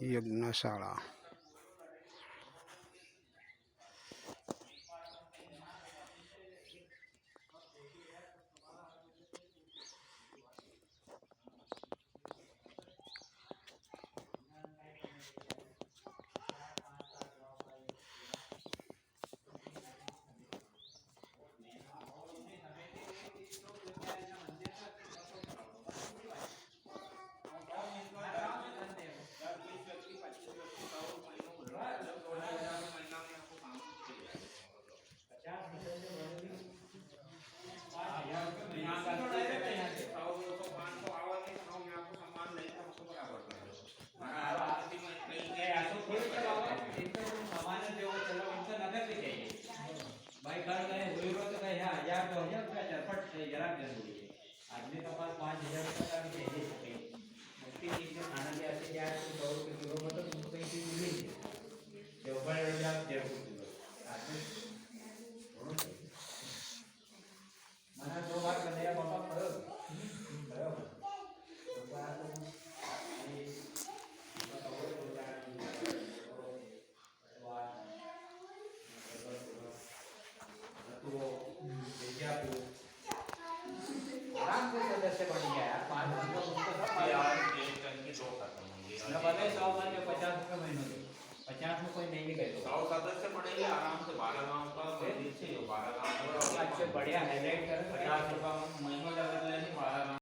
यज्ञशाला। भाई कर गए हुई रो तो कहीं 1000 2000 रुपया चरपट से जरा जरूरी है। आदमी के पास 5000 रुपया का भी चाहिए सके मुक्ति चीज में खाना ले आते यार तो 100 रुपये किलो में तो तुमको कहीं चीज मिलेगी देवगढ़ ले जाओ 150 किलो आदमी मना 2 बार बनाया बाबा करो बराबर तो बात ये बताओ तो देखिए आपको आराम से सदस्य बन गया यार 5 रुपये उसको सब यार एक टन की 2 खत्म होंगी न भले 100 मान के 50 रुपये महीनों के 50 में कोई नहीं भी गए 100 सदस्य बनेंगे आराम से 12 गांव का मंदिर से 12 गांव अच्छे बढ़िया हाईलाइट कर 50 रुपया महीनों लगे तो